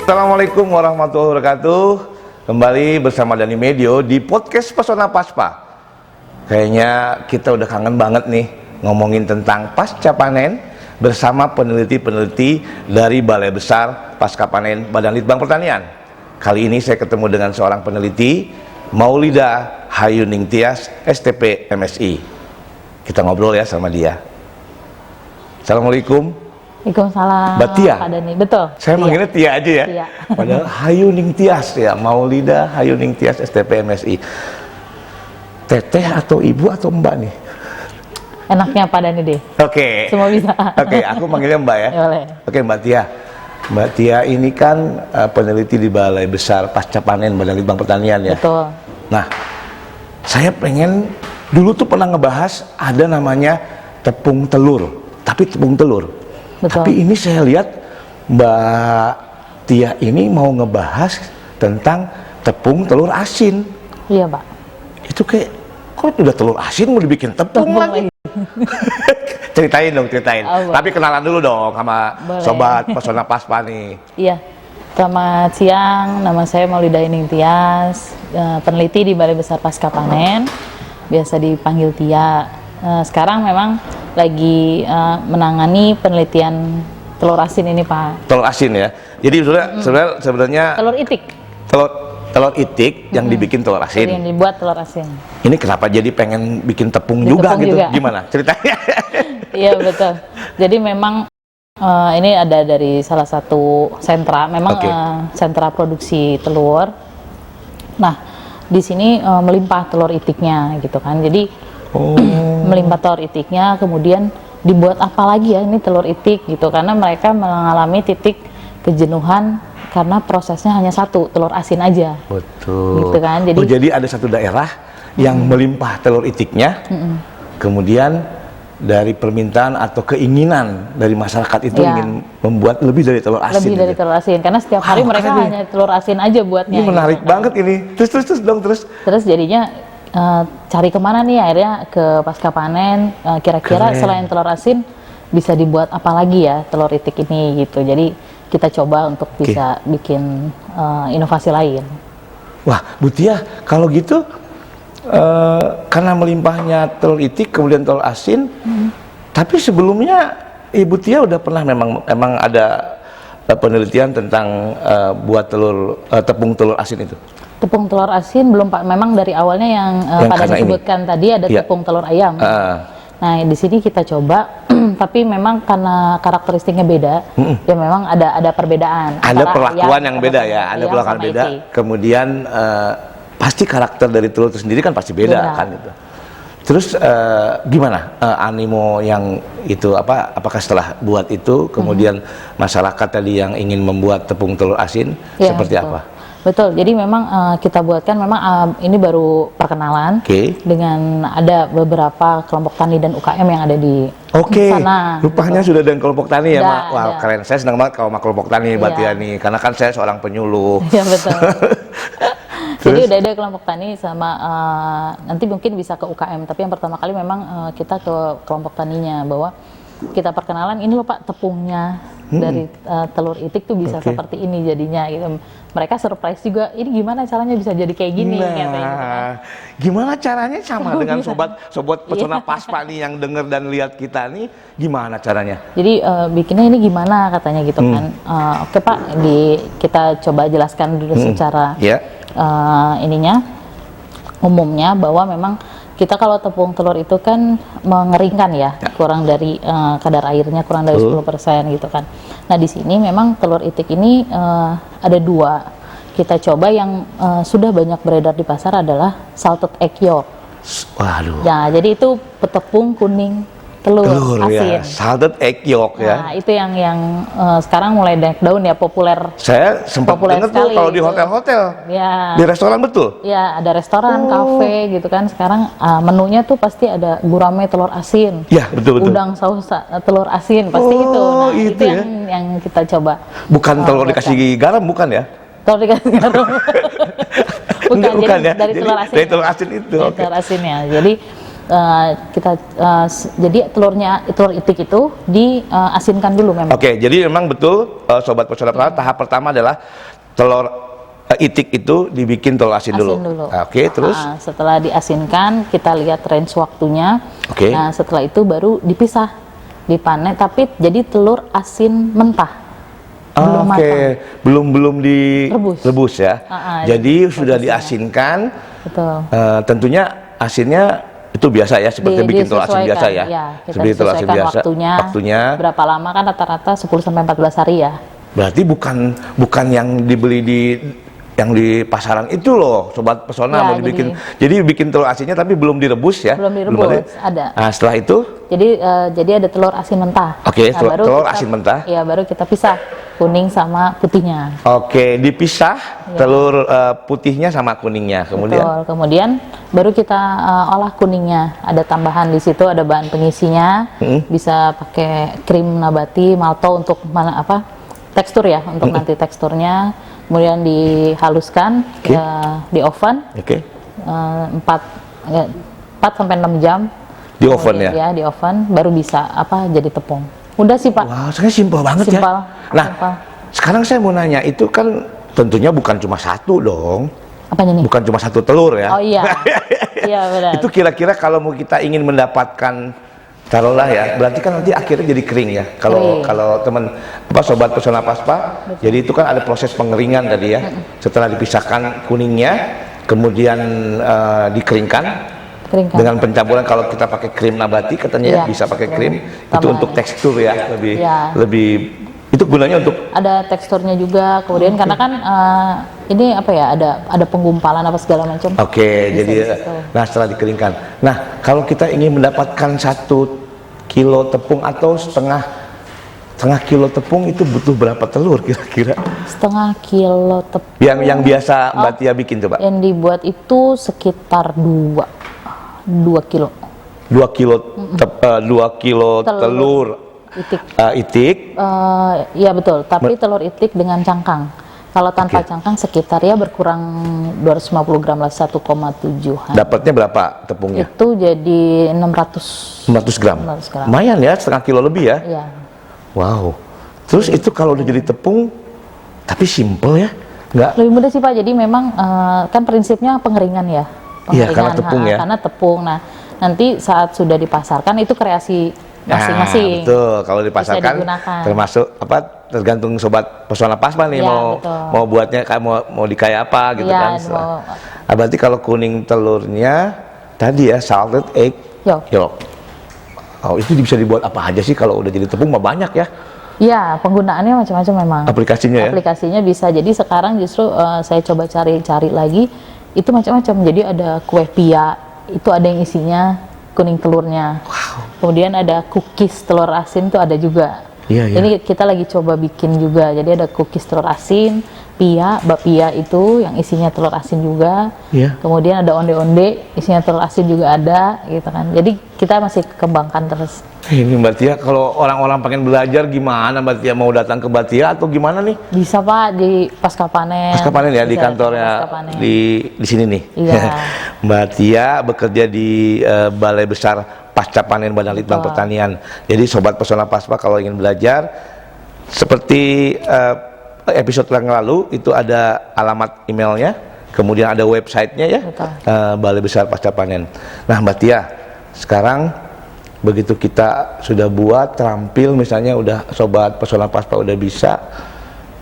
Assalamualaikum warahmatullahi wabarakatuh. Kembali bersama Dani Medio di podcast Pesona Paspa. Kayaknya kita udah kangen banget nih ngomongin tentang pasca panen bersama peneliti-peneliti dari Balai Besar Pasca Panen Badan Litbang Pertanian. Kali ini saya ketemu dengan seorang peneliti, Maulida Hayuning Tias, STP MSI. Kita ngobrol ya sama dia. Assalamualaikum. Waalaikumsalam. Mbak Tia? Pak Dani, betul. Saya manggilnya Tia aja ya. Tia. Padahal Hayuning Tias ya, Maulida Hayuning Tias STP MSI. Teteh atau ibu atau mbak nih? Enaknya Pak Dani deh. Oke. Semua bisa. Oke, aku manggilnya mbak ya. Ya, boleh. Oke, Mbak Tia. Mbak Tia ini kan peneliti di Balai Besar Pasca Panen Badan Litbang Pertanian ya. Betul. Nah, saya pengen dulu tuh pernah ngebahas ada namanya tepung telur, tapi tepung telur. Betul. Tapi ini saya lihat Mbak Tia ini mau ngebahas tentang tepung telur asin. Iya, Pak. Itu kayak, kok udah telur asin mau dibikin tepung lagi? Ceritain dong, ceritain. Oh, tapi kenalan dulu dong sama boleh. Sobat Pesona Paspa nih. Iya. Selamat siang, nama saya Maulida Hayuning Tias, peneliti di Balai Besar Pasca Panen, biasa dipanggil Tia. Sekarang memang lagi menangani penelitian telur asin ini, Pak. Telur asin ya. Jadi sebenarnya Telur itik. telur itik yang dibikin telur asin. Yang dibuat telur asin. Ini kenapa jadi pengen bikin tepung Bikin juga tepung gitu? juga. Gimana ceritanya? Iya, betul. Jadi memang ini ada dari salah satu sentra, memang Oke. sentra produksi telur. Nah, di sini melimpah telur itiknya gitu kan. Jadi melimpah telur itiknya, kemudian dibuat apa lagi ya ini telur itik gitu, karena mereka mengalami titik kejenuhan karena prosesnya hanya satu, telur asin aja. Betul. Gitu kan. Jadi, jadi ada satu daerah yang melimpah telur itiknya, kemudian dari permintaan atau keinginan dari masyarakat itu Ya. ingin membuat lebih dari telur asin. lebih dari gitu. telur asin, karena setiap hari Wah, mereka keren nih. hanya telur asin aja buatnya. Ini menarik gitu kan. banget ini. Terus. Terus jadinya cari kemana nih, akhirnya ke pasca panen, kira-kira Keren. selain telur asin bisa dibuat apa lagi ya telur itik ini gitu. Jadi kita coba untuk bisa bikin inovasi lain. Wah, Bu Tia, kalau gitu karena melimpahnya telur itik kemudian telur asin, tapi sebelumnya Ibu Tia udah pernah memang ada penelitian tentang buat tepung telur asin itu. Tepung telur asin belum, Pak. Memang dari awalnya yang pada karena disebutkan tadi ada Iya. tepung telur ayam. Nah, di sini kita coba, tapi memang karena karakteristiknya beda, ya memang ada perbedaan. Ada antara perlakuan ayam, yang beda ya, ada ayam perlakuan sama beda. itik. Kemudian pasti karakter dari telur itu sendiri kan pasti beda Beda. kan gitu. Terus gimana animo yang itu apakah setelah buat itu kemudian masyarakat tadi yang ingin membuat tepung telur asin Ya, seperti betul. apa? Betul, jadi memang kita buatkan memang ini baru perkenalan dengan ada beberapa kelompok tani dan UKM yang ada di sana. Rupanya gitu. sudah ada kelompok tani ya, Mak. Wah, ada. keren. Saya senang banget kalau sama kelompok tani, Mbak Tia nih, karena kan saya seorang penyuluh. Iya, betul. Jadi Terus? udah ada kelompok tani sama nanti mungkin bisa ke UKM, tapi yang pertama kali memang kita ke kelompok taninya, bahwa kita perkenalan ini loh Pak tepungnya dari telur itik tuh bisa seperti ini jadinya gitu. Mereka surprise juga, ini gimana caranya bisa jadi kayak gini katanya gitu kan. Gimana caranya sama dengan sobat Pesona Iya. Paspa nih yang denger dan lihat kita nih, gimana caranya? Jadi bikinnya ini gimana katanya gitu kan. Oke Pak, kita coba jelaskan dulu secara umumnya, bahwa memang kita kalau tepung telur itu kan mengeringkan ya, kurang dari kadar airnya kurang dari 10% gitu kan. Nah, di sini memang telur itik ini ada dua. Kita coba yang sudah banyak beredar di pasar adalah salted egg yolk. Waduh. Ya, jadi itu tepung kuning telur Ya, asin. salted egg yolk ya. Nah, itu yang sekarang mulai naik daun ya, populer. Saya sempat Populer dengar tuh sekali kalau di itu. hotel-hotel, Ya. di restoran betul. Ya, ada restoran, kafe gitu kan. Sekarang menunya tuh pasti ada gurame telur asin. Ya, betul. Udang saus telur asin pasti itu. Nah, itu ya. yang kita coba. Bukan telur dikasih garam, bukan ya? Telur dikasih garam. Bukan Bukan, ya. dari Jadi telur asin. dari telur asin itu. Dari Oke. telur asin ya. Jadi jadi telur itik itu diasinkan dulu memang. Oke, jadi memang betul sobat pesona Paspa, tahap pertama adalah telur itik itu dibikin telur asin dulu. Oke, terus setelah diasinkan kita lihat range waktunya. Oke. Nah, setelah itu baru dipisah, dipanen, tapi jadi telur asin mentah. Belum Oke, matang. belum direbus ya. Jadi sudah diasinkan. Betul. Tentunya asinnya itu biasa ya, seperti bikin telur asin biasa ya. Kita Seperti telur asin biasa. waktunya. Berapa lama kan rata-rata 10 sampai 14 hari ya. Berarti bukan yang dibeli di pasaran itu loh, sobat pesona, mau dibikin. Jadi bikin telur asinnya tapi belum direbus ya. Belum direbus, ada. Nah, setelah itu jadi ada telur asin mentah. Oke, nah, telur asin mentah. Iya, baru kita pisah kuning sama putihnya. Oke, dipisah telur putihnya sama kuningnya. Kemudian betul, kemudian baru kita olah kuningnya. Ada tambahan di situ, ada bahan pengisinya. Bisa pakai krim nabati, malto untuk tekstur ya, untuk nanti teksturnya. Kemudian dihaluskan di oven. 4 sampai 6 jam. Di oven ya? Ya, di oven baru bisa jadi tepung. Udah sih, Pak. Wow, sebenarnya simpel banget ya. Nah, sekarang saya mau nanya, itu kan tentunya bukan cuma satu dong. Apanya nih? Bukan cuma satu telur ya. Oh iya. Iya, benar. Itu kira-kira kalau mau kita ingin mendapatkan, taruhlah ya, berarti kan nanti akhirnya jadi kering ya. Kalau teman sobat pesona Paspa, jadi itu kan ada proses pengeringan tadi ya. Setelah dipisahkan kuningnya, kemudian dikeringkan. Dengan pencampuran, kalau kita pakai krim nabati katanya bisa pakai krim. Itu untuk tekstur ya, lebih itu gunanya untuk ada teksturnya juga. Kemudian karena kan ini ada penggumpalan segala macam. Oke, jadi nah setelah dikeringkan. Nah, kalau kita ingin mendapatkan 1 kilo tepung atau setengah kilo tepung, itu butuh berapa telur kira-kira? Setengah kilo tepung. Yang biasa Mbak Tia bikin coba. Yang dibuat itu sekitar 2 kilo. 2 kilo telur itik. Iya betul, tapi telur itik dengan cangkang. Kalau tanpa cangkang sekitar ya berkurang 250 gram lah, 1,7. Dapatnya berapa tepungnya? Itu jadi 600 gram. Lumayan ya, setengah kilo lebih ya. Iya. Wow. Terus itu kalau udah jadi tepung, tapi simple ya? Lebih mudah sih Pak, jadi memang kan prinsipnya pengeringan ya. Iya, karena tepung ya. Karena tepung. Nah, nanti saat sudah dipasarkan itu kreasi masing-masing. Betul, kalau dipasarkan termasuk tergantung sobat pesona Paspa nih mau buatnya mau dikayak apa gitu kan. Berarti kalau kuning telurnya tadi ya salted egg yolk. Oh, itu bisa dibuat apa aja sih kalau udah jadi tepung? Mah banyak ya. Iya, penggunaannya macam-macam memang. Aplikasinya bisa. Jadi sekarang justru saya coba cari lagi. Itu macam-macam, jadi ada kue pia, itu ada yang isinya kuning telurnya. Kemudian ada cookies telur asin, itu ada juga. Ini kita lagi coba bikin juga, jadi ada cookies telur asin, bapia itu yang isinya telur asin juga. Kemudian ada onde-onde, isinya telur asin juga ada, gitu kan. Jadi kita masih kembangkan terus. Ini Mbak Tia, kalau orang-orang pengen belajar gimana Mbak Tia, mau datang ke Mbak Tia atau gimana nih? Bisa Pak, di Pasca Panen. Pasca Panen ya, di kantornya di sini nih. Iya. Mbak Tia bekerja di Balai Besar Pasca Panen Badan Litbang Pertanian. Jadi sobat pesona Paspa kalau ingin belajar, seperti episode yang lalu itu ada alamat emailnya, kemudian ada websitenya ya, Balai Besar Pasca Panen. Nah Mbak Tia, sekarang begitu kita sudah buat terampil, misalnya udah sobat pesona Paspa udah bisa,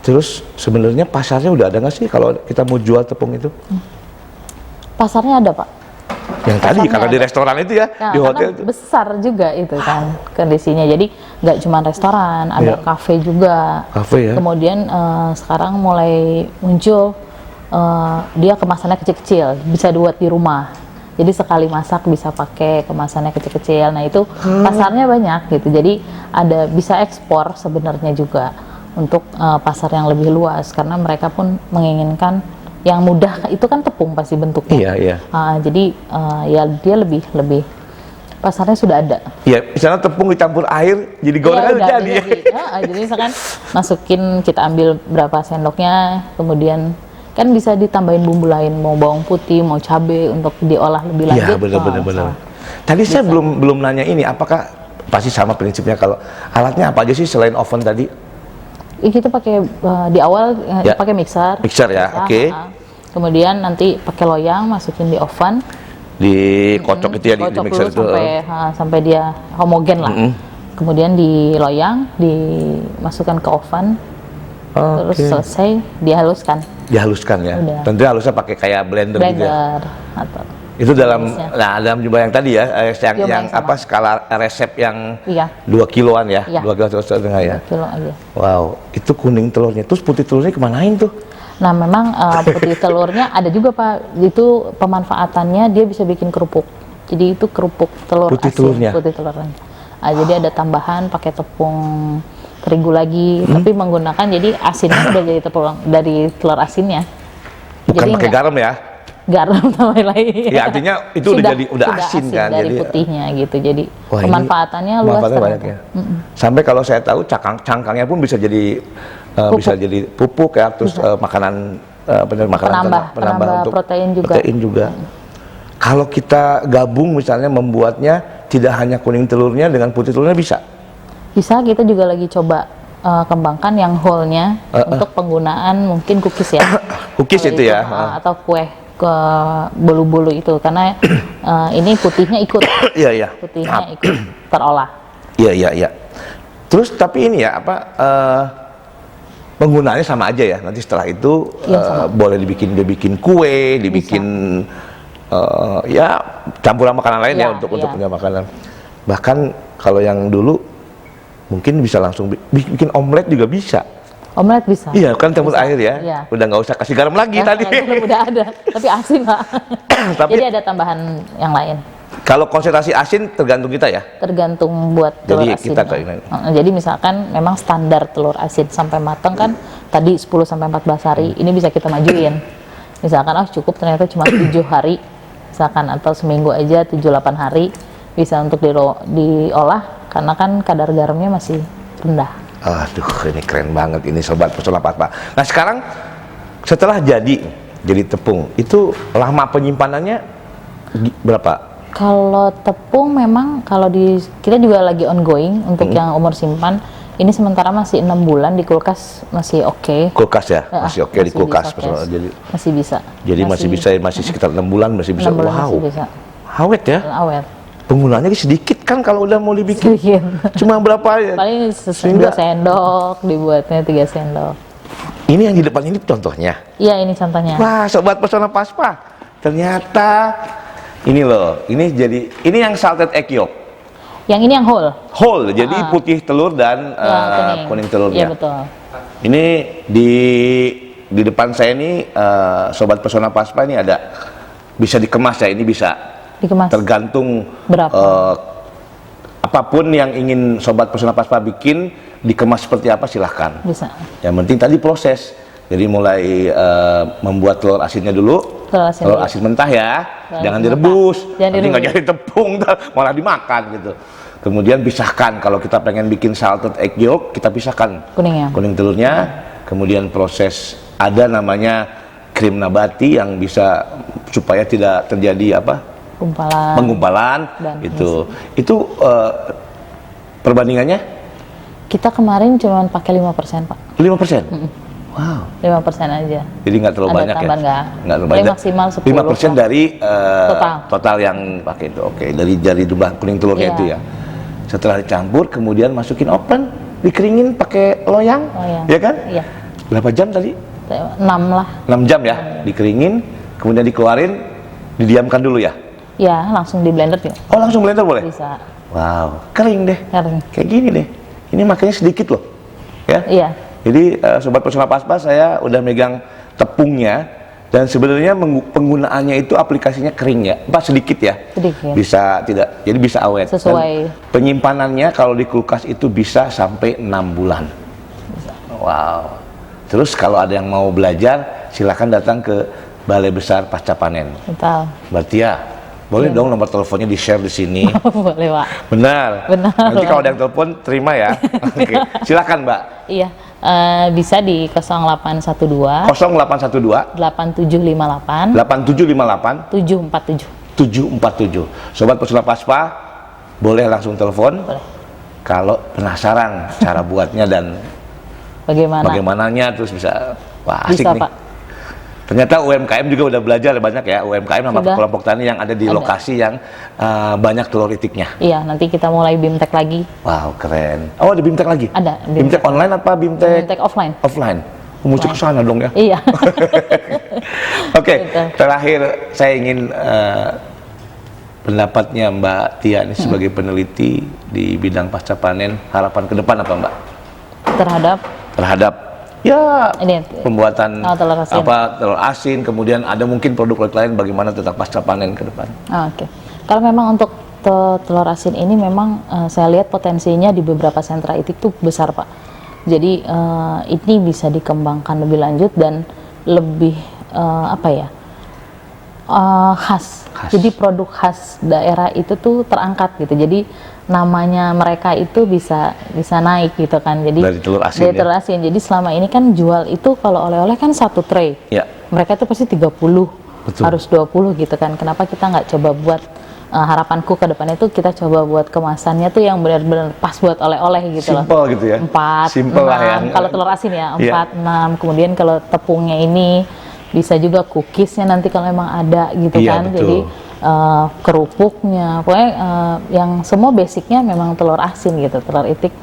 terus sebenarnya pasarnya udah ada nggak sih kalau kita mau jual tepung itu? Pasarnya ada Pak. Yang tadi karena di restoran itu ya, di hotel itu besar juga itu kan kondisinya. Jadi nggak cuma restoran, ada kafe juga. Kafe ya. Kemudian sekarang mulai muncul dia kemasannya kecil-kecil, bisa dibuat di rumah. Jadi sekali masak bisa pakai kemasannya kecil-kecil. Nah itu pasarnya banyak gitu. Jadi bisa ekspor sebenarnya juga untuk pasar yang lebih luas, karena mereka pun menginginkan yang mudah. Itu kan tepung pasti bentuknya. Jadi ya dia lebih pasarnya sudah ada. Iya, misalnya tepung dicampur air jadi gorengan jadi. Jadi misalkan masukin, kita ambil berapa sendoknya, kemudian kan bisa ditambahin bumbu lain, mau bawang putih, mau cabai untuk diolah lebih lanjut. Iya, benar. Tadi saya belum nanya ini, apakah pasti sama prinsipnya kalau alatnya apa aja sih selain oven tadi? Kita pakai di awal pakai mixer. Mixer ya, oke. Kemudian nanti pakai loyang, masukin di oven. Dikocok itu ya, di mixer itu. Sampai dia homogen lah. Kemudian di loyang, dimasukkan ke oven. Terus selesai dihaluskan. Dihaluskan ya. Udah. Tentu halusnya pakai kayak blender gitu ya. Atau itu dalam dalam jumlah yang tadi ya, yang apa skala resep yang 2 kiloan ya, 2 kilo setengah ya. 2 kilo aja. Wow, itu kuning telurnya. Terus putih telurnya kemanain tuh? Nah memang putih telurnya ada juga Pak, itu pemanfaatannya dia bisa bikin kerupuk. Jadi itu kerupuk telur putih asin, telurnya. Putih telurnya. Jadi ada tambahan pakai tepung terigu lagi, tapi menggunakan jadi asinnya udah jadi tepung dari telur asinnya. Bukan jadi pakai garam ya? Garam tambahin lagi. Ya artinya itu udah asin kan, dari jadi putihnya gitu. Jadi pemanfaatannya luas banyak ya. Sampai kalau saya tahu cangkangnya pun bisa jadi pupuk ya, terus makanan penambah untuk protein juga. Kalau kita gabung misalnya membuatnya tidak hanya kuning telurnya dengan putih telurnya bisa? Bisa, kita juga lagi coba kembangkan yang whole-nya untuk penggunaan mungkin cookies ya. Cookies itu ya? Atau kue ke bolu-bolu itu, karena ini putihnya ikut. Iya. Putihnya ikut terolah. Iya. Terus tapi ini ya penggunaannya sama aja ya. Nanti setelah itu boleh dibikin kue, dibikin campuran makanan lain ya untuk punya makanan. Bahkan kalau yang dulu mungkin bisa langsung bikin omelet juga bisa. Omelet bisa. Iya kan, campur air ya. Iya. Udah nggak usah kasih garam lagi tadi. Udah ada, tapi asin Pak. Jadi ada tambahan yang lain. Kalau konsentrasi asin tergantung kita ya. Tergantung buat telur asin. Jadi misalkan memang standar telur asin sampai matang kan tadi 10 sampai 14 hari. Ini bisa kita majuin. Misalkan cukup ternyata cuma 7 hari. Misalkan atau seminggu aja 7-8 hari bisa untuk diolah karena kan kadar garamnya masih rendah. Aduh, ini keren banget ini Sobat Pesona Paspa. Nah sekarang setelah jadi tepung, itu lama penyimpanannya berapa? Kalau tepung memang kita juga lagi ongoing untuk yang umur simpan. Ini sementara masih 6 bulan di kulkas masih oke. Kulkas ya? Masih oke di kulkas. Jadi masih bisa. Jadi masih sekitar 6 bulan masih bisa. 6 bulan wow. Masih bisa. Awet ya? Awet. Penggunaannya sedikit kan kalau udah mau dibikin. Sedikit. Cuma berapa ya? Paling 2 sendok, dibuatnya 3 sendok. Ini yang di depan ini contohnya? Iya, ini contohnya. Wah, Sobat Pesona Paspa. Ternyata ini loh, ini yang salted egg yolk. Yang ini yang whole. Whole, jadi putih telur dan kuning telurnya. Iya betul. Ini di depan saya ini Sobat Pesona Paspa ini ada bisa dikemas ya, ini bisa dikemas. Tergantung berapa. Apapun yang ingin Sobat Pesona Paspa bikin dikemas seperti apa silahkan. Bisa. Yang penting tadi proses. Jadi mulai membuat telur asinnya dulu. Telur asin mentah ya, jangan direbus. Nanti nggak jadi tepung, malah dimakan gitu. Kemudian pisahkan, kalau kita pengen bikin salted egg yolk, kita pisahkan kuning telurnya. Kemudian proses ada namanya krim nabati yang bisa supaya tidak terjadi penggumpalan itu. Itu perbandingannya? Kita kemarin cuma pakai 5% Pak. 5%? Wow. 5% aja. Jadi nggak terlalu banyak ya? Nggak terlalu banyak. Maksimal 10%. 5% dari total yang pakai itu. Oke, dari jumlah kuning telurnya itu ya. Setelah dicampur, kemudian masukin oven, dikeringin pakai loyang, ya kan? Iya. Berapa jam tadi? 6 lah. 6 jam ya, dikeringin, kemudian dikeluarin, didiamkan dulu ya? Iya, langsung di blender juga. Oh, langsung blender boleh? Bisa. Wow, kering deh. Kering. Kayak gini deh. Ini makanya sedikit loh, ya? Iya. Jadi Sobat Pesona Paspa, saya udah megang tepungnya dan sebenarnya penggunaannya itu aplikasinya kering ya, sedikit ya. Sedikit. Bisa tidak, jadi bisa awet. Sesuai. Dan penyimpanannya kalau di kulkas itu bisa sampai 6 bulan. Bisa. Wow. Terus kalau ada yang mau belajar, silakan datang ke Balai Besar Pasca Panen. Betul. Berarti ya, boleh dong nomor teleponnya di-share di sini. Boleh Pak. Benar. Nanti kalau ada yang telepon terima ya. Oke. Silakan Mbak. Iya. Bisa di 0812 8758 747 747. Sobat Pesona Paspa, boleh langsung telepon. Boleh. Kalau penasaran cara buatnya dan bagaimananya, terus bisa, wah asik Bisa, nih. Pak. Ternyata UMKM juga udah belajar banyak ya, UMKM sama Sudah. kelompok tani yang ada di lokasi yang banyak telur itiknya. Iya, nanti kita mulai BIMTEK lagi. Wow, keren. Oh, ada BIMTEK lagi? Ada, BIMTEK online apa BIMTEK BIMTEK offline. offline? Mesti ke sana dong ya. Iya. Oke, Gitu. terakhir saya ingin pendapatnya Mbak Tia ini sebagai peneliti di bidang pasca panen, harapan ke depan apa Mbak? Terhadap ya Ini pembuatan telur asin. telur asin, kemudian ada mungkin produk lain bagaimana tentang pasca panen ke depan. Oke. Kalau memang untuk telur asin ini memang saya lihat potensinya di beberapa sentra itik tuh besar, Pak. Jadi ini bisa dikembangkan lebih lanjut dan lebih khas. Jadi produk khas daerah itu tuh terangkat gitu. Jadi namanya mereka itu bisa naik gitu kan. Jadi Dari telur asin, telur asin. Jadi selama ini kan jual itu kalau oleh-oleh kan satu tray. Ya. Mereka itu pasti 30, Betul. harus 20 gitu kan. Kenapa kita nggak coba buat harapanku ke depannya itu kita coba buat kemasannya tuh yang benar-benar pas buat oleh-oleh gitu loh. Simple gitu ya. 4, Simple lah ya. 6, kalau telur asin ya 4, Iya. 6. Kemudian kalau tepungnya ini bisa juga cookiesnya nanti kalau memang ada gitu Iya, kan. betul. Jadi kerupuknya, pokoknya yang semua basicnya memang telur asin gitu, telur itik.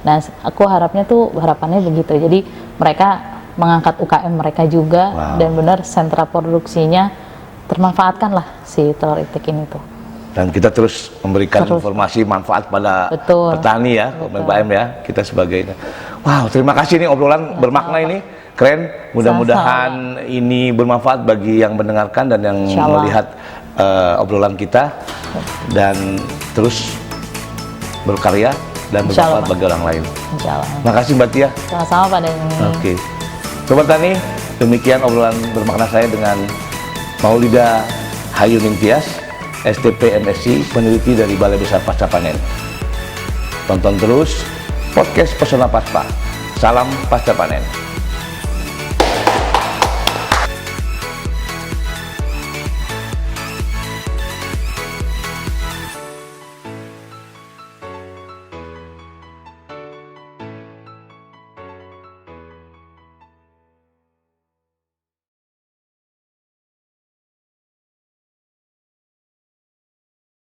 Nah, aku harapannya begitu. Jadi mereka mengangkat UKM mereka juga. Wow. Dan benar sentra produksinya termanfaatkan lah si telur itik ini tuh. Dan kita terus memberikan informasi manfaat pada Betul. petani ya, UMKM ya, kita sebagai. Wow, terima kasih nih obrolan bermakna ini, keren. Mudah-mudahan ini bermanfaat bagi yang mendengarkan dan yang Insyaallah. melihat obrolan kita, dan terus berkarya dan bermanfaat Insyaallah. bagi orang lain. Insyaallah. Makasih Mbak Tia. Sama-sama Pak Denny. Oke, Sobat Tani, demikian obrolan bermakna saya dengan Maulida Hayuning Tias, STP MSc, peneliti dari Balai Besar Pasca Panen. Tonton terus podcast Pesona Paspa. Salam Pasca Panen.